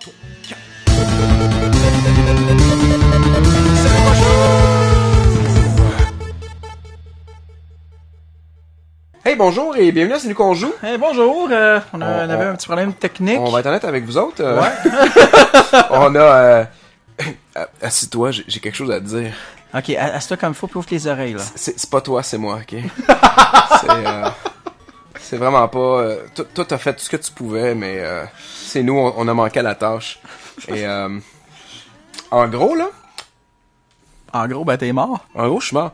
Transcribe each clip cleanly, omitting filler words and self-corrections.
3, 4. Hey, bonjour et bienvenue à C'est nous qu'on joue. Hey, bonjour, on avait un petit problème technique. On va être honnête avec vous autres. Ouais. On a... Assis-toi, j'ai quelque chose à te dire. Ok, assieds-toi comme il faut, puis ouvre les oreilles, là. C'est pas toi, c'est moi, ok? C'est vraiment pas... toi, t'as fait tout ce que tu pouvais, mais c'est nous, on a manqué à la tâche. Et en gros, là... En gros, ben t'es mort. En gros, je suis mort.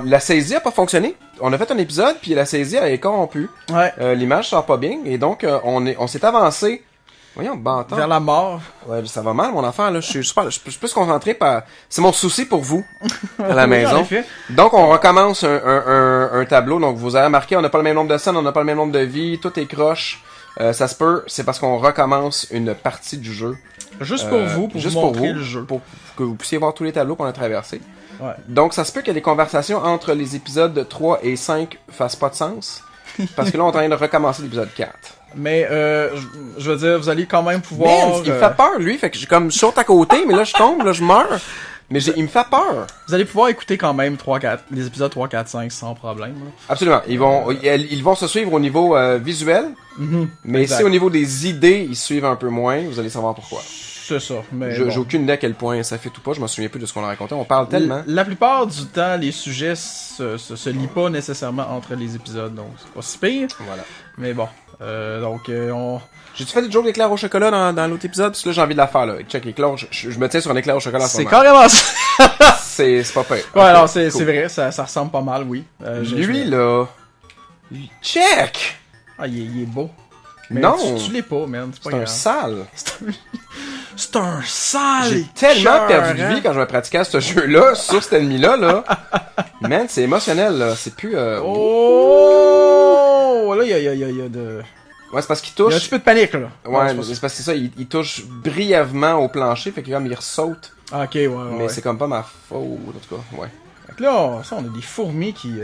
La saisie a pas fonctionné. On a fait un épisode, puis la saisie elle est corrompue. Ouais. L'image sort pas bien, et donc on s'est avancé. Voyons, bâtard. Vers la mort. Ouais, ça va mal, mon enfant, là. Je suis plus concentré par... C'est mon souci pour vous, à la maison. En effet. Donc, on recommence un tableau. Donc, vous avez remarqué, on n'a pas le même nombre de scènes, on n'a pas le même nombre de vies, tout est croche. Ça se peut, c'est parce qu'on recommence une partie du jeu. Juste pour vous, pour vous montrer le jeu. Pour que vous puissiez voir tous les tableaux qu'on a traversés. Ouais. Donc, ça se peut que les conversations entre les épisodes 3 et 5 fassent pas de sens. Parce que là, on est en train de recommencer l'épisode 4. Mais, je veux dire, vous allez quand même pouvoir... Man, il me fait peur, lui. Fait que je saute à côté, mais là, je tombe, là, je meurs. Mais il me fait peur. Vous allez pouvoir écouter quand même les épisodes 3, 4, 5 sans problème. Là. Absolument. Ils vont se suivre au niveau visuel. Mais exact. si au niveau des idées, ils se suivent un peu moins, vous allez savoir pourquoi. C'est ça. Mais J'ai aucune idée à quel point ça fait tout pas. Je me souviens plus de ce qu'on a raconté. On parle tellement. La plupart du temps, les sujets se lient pas nécessairement entre les épisodes, donc c'est pas si pire. Voilà. Mais bon, on... J'ai-tu fait des jokes d'éclair au chocolat dans l'autre épisode? Parce que là, j'ai envie de la faire, là. Check éclair, je me tiens sur un éclair au chocolat en ce C'est moment. carrément ça! C'est pas pire. Ouais, Okay, alors c'est cool. vrai, ça ressemble pas mal, oui. Lui, là... Check! Ah, il est beau. Mais Non! Tu l'es pas, man, c'est pas C'est un grave. sale. C'est un sale! J'ai tellement perdu de hein? vie quand je me pratiquais à ce jeu-là, sur cet ennemi-là, là. Man, c'est émotionnel, là. C'est plus... Oh! Là, il y a de... Ouais, c'est parce qu'il Il y a un touche... petit peu de panique, là. Ouais, Non, c'est parce que c'est ça, il touche brièvement au plancher, fait que comme il ressaute. Ah, ok, ouais. Mais c'est comme pas ma faute, en tout cas, ouais. Fait que là, on a des fourmis qui...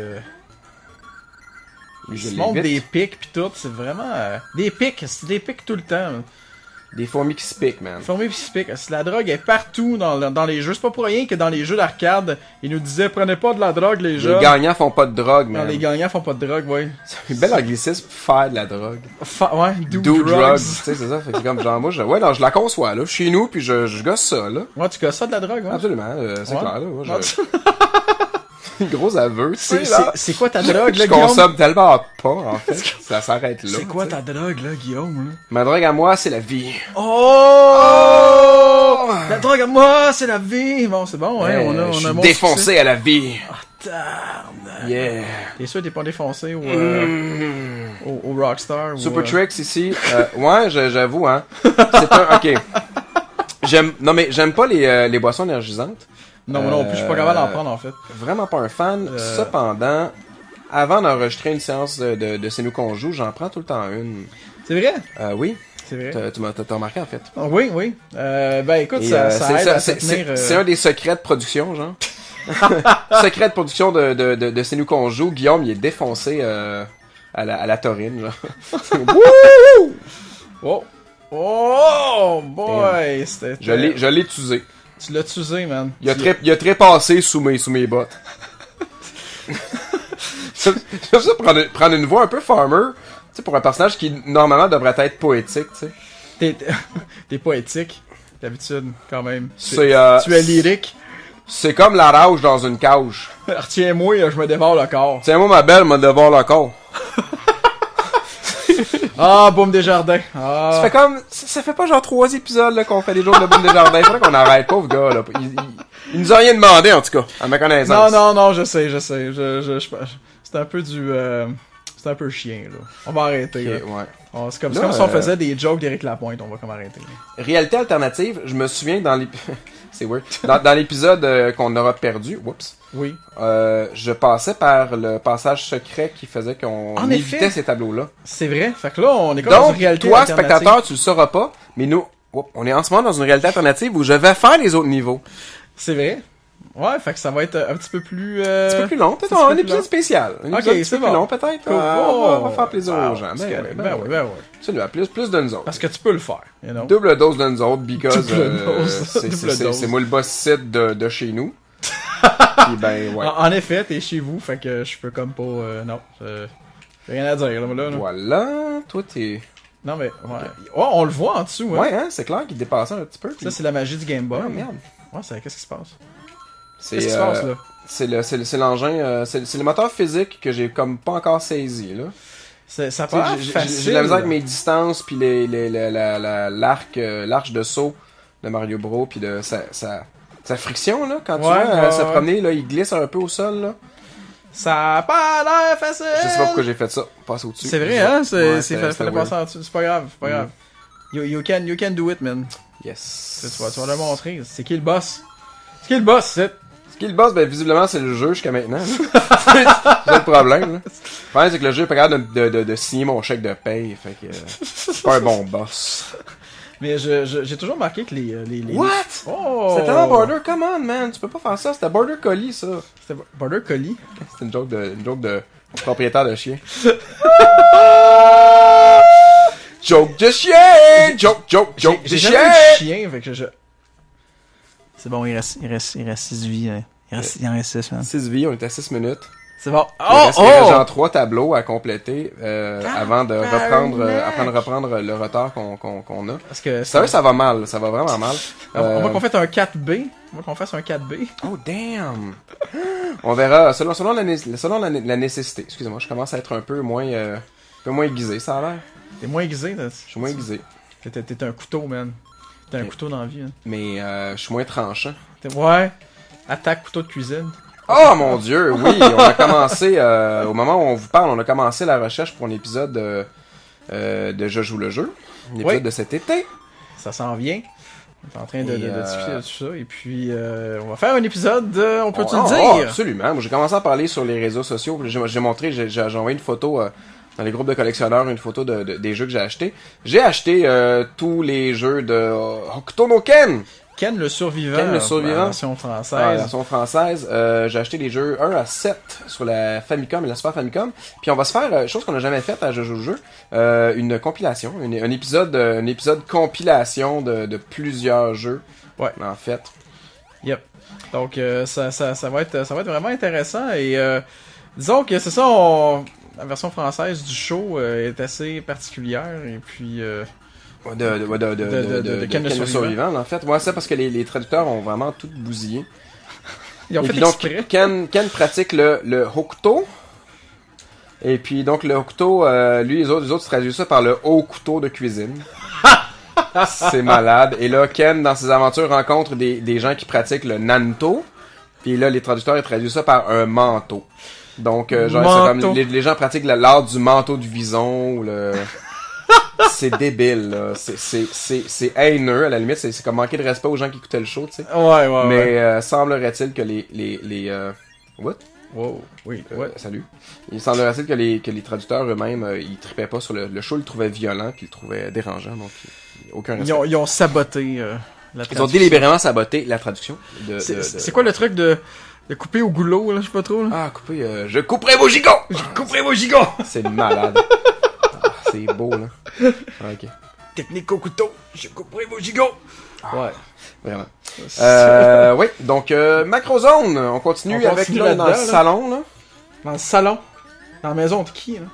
Je se l'ai montrent vite. des pics pis tout, c'est vraiment... des pics, c'est des pics tout le temps. Là. Des fourmis qui se piquent, man. Fourmis pis se pics. La drogue est partout dans les jeux. C'est pas pour rien que dans les jeux d'arcade, ils nous disaient « Prenez pas de la drogue, les jeux. » Les gagnants font pas de drogue, Non, man. les gagnants font pas de drogue, ouais. C'est un bel anglicisme, faire de la drogue. Ouais, do Do drugs. drugs. Tu sais, c'est ça. Fait que c'est comme genre, moi, ouais, non, je la conçois, là. Chez nous, puis je gosse ça, là. Ouais, tu casses ça de la drogue, ouais. Absolument, c'est Ouais. clair, là. Moi, Ouais. Gros aveu, tu sais, là. C'est quoi ta drogue, Je là, Guillaume? consomme tellement pas, en fait. Ça s'arrête là. C'est quoi tu sais. ta drogue, là, Guillaume? Là? Ma drogue à moi, c'est la vie. Oh! La drogue à moi, c'est la vie! Bon, c'est bon, ouais, on a je un suis bon défoncé succès. à la vie. Tabarnak. Yeah. T'es sûr que t'es pas défoncé Mm. au Rockstar? Ou, Super Tricks ici. Ouais, j'avoue, hein. C'est un... Ok. J'aime pas les boissons énergisantes. Non, moi non plus, je suis pas capable d'en prendre, en fait. Vraiment pas un fan. Cependant, avant d'enregistrer une séance de C'est nous qu'on joue, j'en prends tout le temps une. C'est vrai? Oui. C'est vrai. T'as remarqué, en fait. Ah, oui, oui. Ben, écoute, Et, ça aide à c'est tenir... c'est un des secrets de production, genre. Secret de production de C'est nous qu'on joue. Guillaume, il est défoncé à la taurine, genre. Wouh! Oh! Oh! Boy! C'était... Je l'ai usé. Tu l'as usé, man. Il a trépassé sous mes bottes. J'aime ça prendre une voix un peu farmer, tu sais, pour un personnage qui normalement devrait être poétique, tu sais. T'es poétique, d'habitude, quand même. C'est Tu es lyrique. c'est comme la rage dans une cage. Retiens-moi, je me dévore le corps. Tiens-moi ma belle, m'a devoir le corps. Ah, Boum Desjardins. Ah. Ça fait comme ça fait pas genre 3 épisodes là qu'on fait des jours de Boum Desjardins. Faudrait qu'on arrête, pauvre gars là. Il nous a rien demandé en tout cas, à ma connaissance. Non, je sais. C'est un peu c'est un peu chien, là. On va arrêter, Ok, là. ouais. C'est comme Là, si on faisait des jokes d'Éric Lapointe, on va comme arrêter. Là. Réalité alternative, je me souviens dans c'est weird. Dans l'épisode qu'on aura perdu, whoops. Oui. Je passais par le passage secret qui faisait qu'on En évitait effet. ces tableaux-là. C'est vrai. Fait que là, on est comme dans Donc, une réalité toi, alternative. spectateur, tu le sauras pas, mais nous, on est en ce moment dans une réalité alternative où je vais faire les autres niveaux. C'est vrai. Ouais, fait que ça va être un petit peu plus... Un petit peu plus long, peut-être un petit peu un plus épisode long. spécial. Un Ok, épisode un petit c'est peu plus bon. long, peut-être. Cool. On va faire plaisir Wow, aux gens. c'est Ben correct. oui, Ben oui. Absolument, plus de nous autres. Parce que tu peux le faire, you know. Double dose de nous autres, because Double dose. c'est moi le boss site de chez nous. Puis ben, ouais. En effet, t'es chez vous, fait que je peux comme pas... non, j'ai rien à dire, là. Voilà, toi t'es... Non, mais... Ouais. Oh, on le voit en dessous, hein. Ouais, hein, c'est clair qu'il dépassait un petit peu. Ça, c'est la magie du Game Boy. Ah, merde. Ouais, qu'est-ce qui se passe? C'est, Qu'est-ce qui se passe, là? C'est l'engin, c'est le moteur physique que j'ai comme pas encore saisi, là. Ça paraît facile. J'ai la misère avec mes distances, puis l'arche de saut de Mario Bros, puis de sa friction, là, quand tu vois se promener, là, il glisse un peu au sol, là. Ça a pas l'air facile! Je sais pas pourquoi j'ai fait ça, passe au-dessus. C'est vrai, hein? Fallait passer en dessous. C'est pas grave, You can do it, man. Yes. Tu vas le montrer. C'est qui le boss? C'est qui le boss, c'est? Ce qui est le boss, ben visiblement c'est le jeu jusqu'à maintenant. C'est le problème. Là. Le problème c'est que le jeu est pas capable de signer mon chèque de paye, fait que c'est pas un bon boss. Mais j'ai toujours marqué que les... What? Oh! C'était tellement Border, come on man, tu peux pas faire ça, c'était Border Collie ça. C'était Border Collie? C'était une joke de propriétaire de chien. Joke de chien! Joke de J'ai chien! jamais eu de chien, fait que C'est bon, il reste 6 vies. Il en reste 6, man. 6 vies, on est à 6 minutes. C'est bon. Il reste genre 3 tableaux à compléter avant de reprendre le retard qu'on a. Parce que Ça va mal, ça va vraiment mal. On va qu'on fasse un 4B. On va qu'on fasse un 4B. Oh damn! On verra, selon la nécessité. Excusez-moi, je commence à être un peu moins aiguisé, ça a l'air. T'es moins aiguisé, là. Je suis moins aiguisé. T'es un couteau, man. T'es un couteau dans la vie, hein. Mais je suis moins tranchant. Ouais. Attaque couteau de cuisine. Oh mon dieu, oui, on a commencé, au moment où on vous parle, on a commencé la recherche pour un épisode de Je joue le jeu. Un épisode de cet été. Ça s'en vient. On est en train de discuter de tout ça. Et puis, on va faire un épisode, on peut-tu le dire? Absolument. Moi, j'ai commencé à parler sur les réseaux sociaux. J'ai montré, j'ai envoyé une photo dans les groupes de collectionneurs, une photo des jeux que j'ai achetés. J'ai acheté tous les jeux de Hokuto no Ken. Ken le survivant. La version française. La version française. J'ai acheté les jeux 1 à 7 sur la Famicom et la Super Famicom. Puis on va se faire, chose qu'on n'a jamais faite à Je joue le jeu, une compilation, un épisode compilation de plusieurs jeux. Ouais. En fait. Yep. Donc ça va être vraiment intéressant et disons que c'est ça, la version française du show est assez particulière et puis de Ken le survivant, en fait. Ouais, c'est parce que les traducteurs ont vraiment tout bousillé. Ils ont et fait puis donc, exprès. Ken pratique le Hokuto. Et puis donc le Hokuto, lui, les autres traduisent ça par le haut couteau de cuisine. C'est malade. Et là, Ken, dans ses aventures, rencontre des gens qui pratiquent le Nanto. Puis là, les traducteurs, ils traduisent ça par un manteau. Donc, genre, c'est comme les gens pratiquent l'art du manteau du vison ou le... C'est débile, là. C'est haineux, à la limite. C'est comme manquer de respect aux gens qui écoutaient le show, tu sais. Ouais. Mais semblerait-il que les What? Wow, oui, ouais. Salut. Il semblerait-il que les traducteurs eux-mêmes, ils tripaient pas sur le show, ils le trouvaient violent, puis ils le trouvaient dérangeant, donc aucun respect. Ils ont saboté la traduction. Ils ont délibérément saboté la traduction. C'est quoi le truc de couper au goulot, là, je sais pas trop, là? Ah, couper, je couperai vos gigots! Je couperai vos gigots! C'est malade. C'est beau, là. Ah, ok. Technique au couteau, je couperai vos gigots! Ouais. Vraiment. Oui, donc Macrozone, on continue avec là, dans le salon. Là. Dans le salon? Dans la maison de qui, là?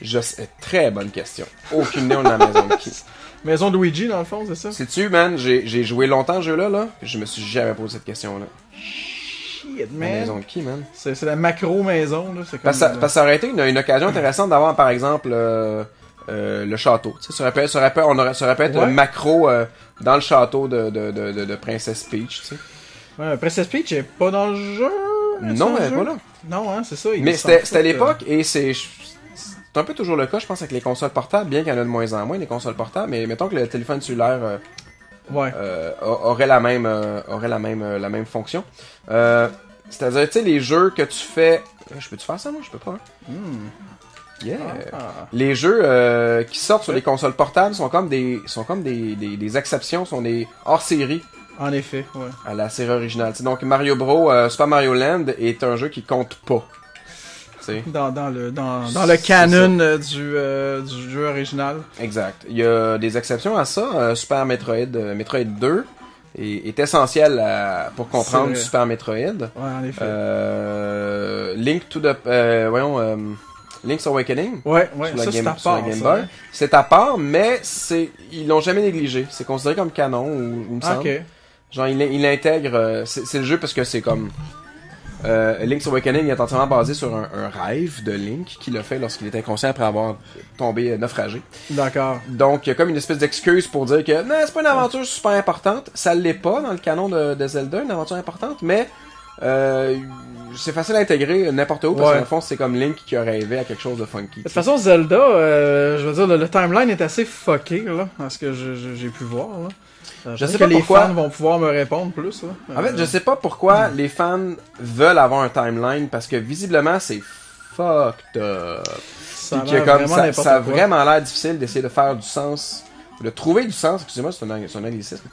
Je sais, très bonne question. Aucune idée, on est dans la maison de qui. Maison de Luigi, dans le fond, c'est ça? Sais-tu, man, j'ai joué longtemps ce jeu-là, là, je me suis jamais posé cette question-là. Shit, man. La maison de qui, man? C'est la macro-maison, là. C'est comme parce que ça aurait été une occasion intéressante d'avoir, par exemple, le château. Tu sais, ça aurait pu être macro dans le château de Princess Peach, tu sais. Ouais, Princess Peach est pas dans le jeu? Non, elle est pas là. Non, hein, c'est ça. Mais c'était à l'époque, et c'est un peu toujours le cas, je pense, avec les consoles portables, bien qu'il y en a de moins en moins, les consoles portables, mais mettons que le téléphone cellulaire aurait la même fonction. C'est-à-dire, tu sais, les jeux que tu fais... Je peux-tu faire ça, moi? Je peux pas, hein? Yeah. Les jeux qui sortent sur les consoles portables sont comme des exceptions, sont des hors-série En effet, ouais. à la série originale. T'sais, donc Mario Bros, Super Mario Land est un jeu qui compte pas. T'sais. Dans le canon du jeu original. Exact. Il y a des exceptions à ça. Super Metroid 2 est essentiel pour comprendre Super Metroid. Ouais, en effet. Link's Awakening. Ouais, sur la ça c'est à sur la part. Game Ça, Boy. hein. C'est à part, mais ils l'ont jamais négligé. C'est considéré comme canon, ou il me semble. Ok. Genre, il intègre... c'est le jeu parce que c'est comme... Link's Awakening est entièrement basé sur un rêve de Link qu'il a fait lorsqu'il était inconscient après avoir tombé naufragé. D'accord. Donc, il y a comme une espèce d'excuse pour dire que non, c'est pas une aventure super importante. Ça l'est pas dans le canon de Zelda, une aventure importante, mais c'est facile à intégrer n'importe où parce que dans le fond, c'est comme Link qui a rêvé à quelque chose de funky. De toute façon, Zelda, je veux dire, le timeline est assez fucké, là, à ce que j'ai pu voir, là. Je sais pas que les pourquoi. fans vont pouvoir me répondre plus, là. En fait, je sais pas pourquoi les fans veulent avoir un timeline parce que visiblement, c'est fucked up. Ça a Puis que l'air comme vraiment ça n'importe a quoi. vraiment l'air difficile d'essayer de faire du sens, de trouver du sens, excusez-moi, c'est un anglicisme,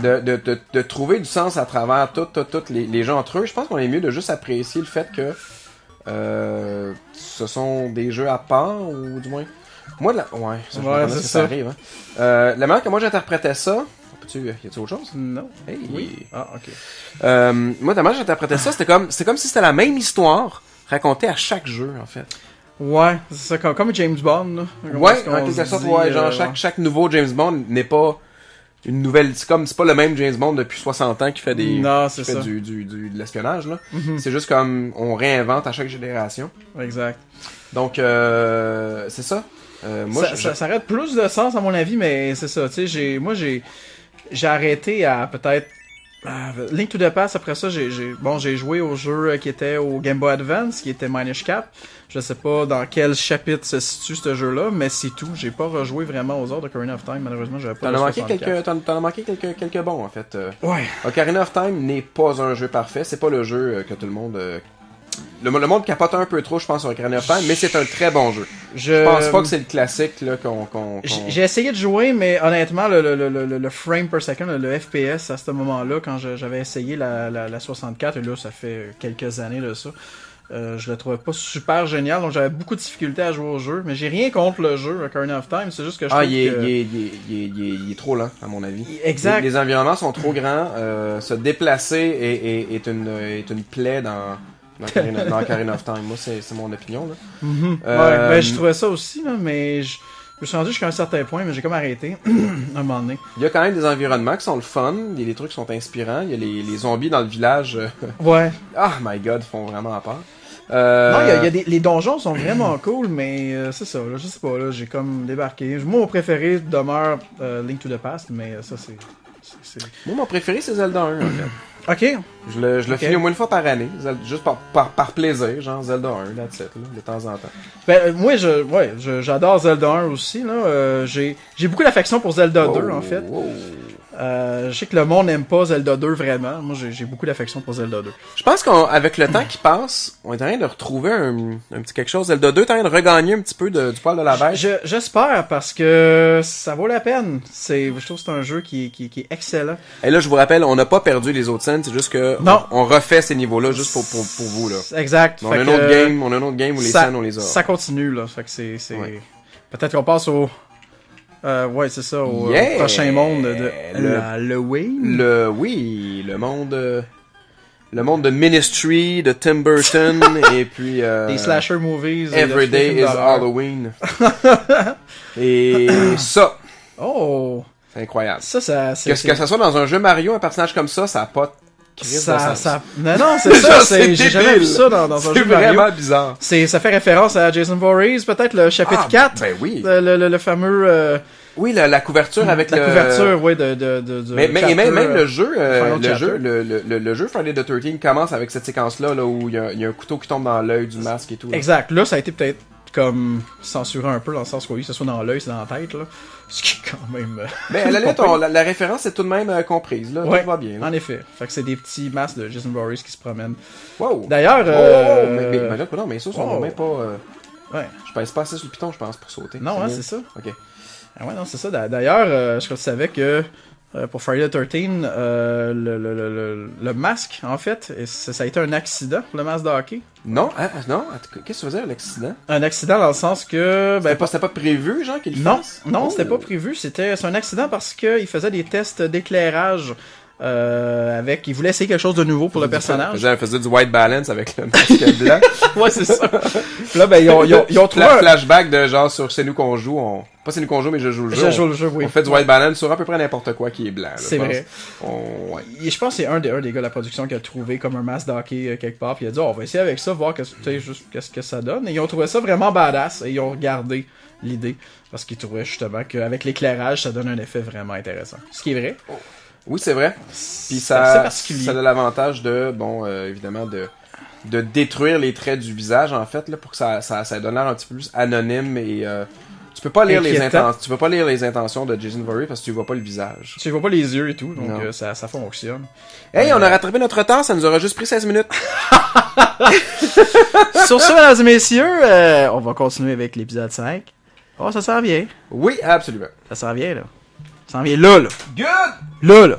de trouver du sens à travers tous les gens entre eux. Je pense qu'on est mieux de juste apprécier le fait que ce sont des jeux à part, ou du moins... Moi, ouais, ça, je me demande si ça arrive. Hein. La manière que moi j'interprétais ça... Y a-tu autre chose? Non. Hey. Oui. Ah, ok. Moi, la manière que j'interprétais ça, c'est comme si c'était la même histoire racontée à chaque jeu, en fait. Ouais, c'est ça, comme James Bond, là. Ouais, en quelque sorte, ouais, genre chaque nouveau James Bond n'est pas une nouvelle, c'est pas le même James Bond depuis 60 ans qui fait de l'espionnage, là. Mm-hmm. C'est juste comme, on réinvente à chaque génération. Exact. Donc, c'est ça. Moi, ça aurait plus de sens, à mon avis, mais c'est ça, tu sais, j'ai arrêté à peut-être Link to the Past. Après ça, j'ai joué au jeu qui était au Game Boy Advance, qui était Minish Cap. Je sais pas dans quel chapitre se situe ce jeu-là, mais c'est tout. J'ai pas rejoué vraiment aux heures de Ocarina of Time. Malheureusement, j'avais pas. T'en as manqué quelques bons, en fait. Ouais. Ocarina of Time n'est pas un jeu parfait. C'est pas le jeu que tout le monde. Le monde capote un peu trop, je pense, sur Ocarina of Time, mais c'est un très bon jeu. Je pense pas que c'est le classique là J'ai essayé de jouer, mais honnêtement, le frame per second, le FPS à ce moment-là, quand j'avais essayé la 64, et là, ça fait quelques années de ça, je le trouvais pas super génial, donc j'avais beaucoup de difficultés à jouer au jeu, mais j'ai rien contre le jeu Ocarina of Time, c'est juste que je trouve il est trop lent, à mon avis. Exact. Les environnements sont trop grands, se déplacer est une plaie dans Ocarina of Time. Moi, c'est mon opinion, là. Ouais, ben, je trouvais ça aussi, là, mais je me suis rendu jusqu'à un certain point, mais j'ai comme arrêté à un moment donné. Il y a quand même des environnements qui sont le fun, il y a des trucs qui sont inspirants, il y a les zombies dans le village. Ouais. Ah, my god, font vraiment peur. Non, les donjons sont vraiment cool, mais c'est ça, là, je sais pas, là, j'ai comme débarqué. Moi, mon préféré demeure Link to the Past, mais ça, c'est... Moi, mon préféré, c'est Zelda 1, en fait. Ok. Je le finis au moins une fois par année, juste par plaisir, genre Zelda 1, that's it, là, de temps en temps. Ben, moi, j'adore Zelda 1 aussi, là. J'ai beaucoup d'affection pour Zelda 2, en fait. Je sais que le monde n'aime pas Zelda 2 vraiment. Moi, j'ai beaucoup d'affection pour Zelda 2. Je pense qu'avec le temps qui passe, on est en train de retrouver un petit quelque chose. Zelda 2 est en train de regagner un petit peu du poil de la bête. J'espère, parce que ça vaut la peine. Je trouve que c'est un jeu qui est excellent. Et là, je vous rappelle, on n'a pas perdu les autres scènes, c'est juste que on refait ces niveaux-là juste pour vous, là. Exact. On a un autre game où les scènes, on les a. Ça continue, là. Fait que c'est... Peut-être qu'on passe au... ouais, c'est ça, au prochain monde de le monde de Ministry, de Tim Burton, et puis... des slasher movies. Every Day is Halloween. Et ça... Oh! C'est incroyable. Que ça soit dans un jeu Mario, un personnage comme ça a pas de crise de sens. Non, c'est ça, j'ai jamais vu ça dans un jeu Mario. C'est vraiment bizarre. Ça fait référence à Jason Voorhees, peut-être, le chapitre 4. Ben oui. Le fameux... Oui, la couverture avec la couverture, oui, mais même le jeu, le jeu Friday the 13 commence avec cette séquence-là, là, où il y a un couteau qui tombe dans l'œil du masque et tout. Là. Exact. Là, ça a été peut-être comme censuré un peu, dans le sens que oui, que ce soit dans l'œil, c'est dans la tête, là. Ce qui est quand même... Mais à la limite, la référence est tout de même comprise, là. Ouais, tout va bien. Là. En effet. Fait que c'est des petits masques de Jason Voorhees qui se promènent. Wow! D'ailleurs... mais ça, sont même pas... Ouais. Je pèse pas assez sur le piton, je pense, pour sauter. Non, c'est ça. Ok. Ah ouais, non, c'est ça. D'ailleurs, je savais que pour Friday the 13, le masque, en fait, ça a été un accident, le masque de hockey. Non, qu'est-ce que tu faisais, l'accident? Un accident dans le sens que... C'était pas prévu, genre, qu'il le fasse? Non, c'était pas prévu. C'est un accident parce qu'il faisait des tests d'éclairage il voulait essayer quelque chose de nouveau pour le personnage. Il faisait du white balance avec le masque blanc. Ouais, c'est ça. Puis là, ils ont trouvé flashback de genre sur C'est nous qu'on joue, pas C'est nous qu'on joue, mais je joue le jeu. Oui. On fait du white balance sur à peu près n'importe quoi qui est blanc. C'est vrai. Ouais. Je pense que c'est un des gars de la production qui a trouvé comme un masque de hockey quelque part, puis il a dit on va essayer avec ça, voir qu'est-ce que ça donne. Et ils ont trouvé ça vraiment badass, et ils ont regardé l'idée, parce qu'ils trouvaient justement qu'avec l'éclairage, ça donne un effet vraiment intéressant. Ce qui est vrai. Oh. Oui, c'est vrai. Puis ça a l'avantage de, évidemment, de détruire les traits du visage, en fait, là, pour que ça donne l'air un petit peu plus anonyme et tu peux pas lire les intentions de Jason Voorhees parce que tu vois pas le visage. Tu vois pas les yeux et tout, donc ça fonctionne. Hey, on a rattrapé notre temps, ça nous aura juste pris 16 minutes. Sur ce, mesdames et messieurs, on va continuer avec l'épisode 5. Oh, ça s'en vient. Oui, absolument. Ça s'en vient, là. Ça s'en vient là. Good! Là.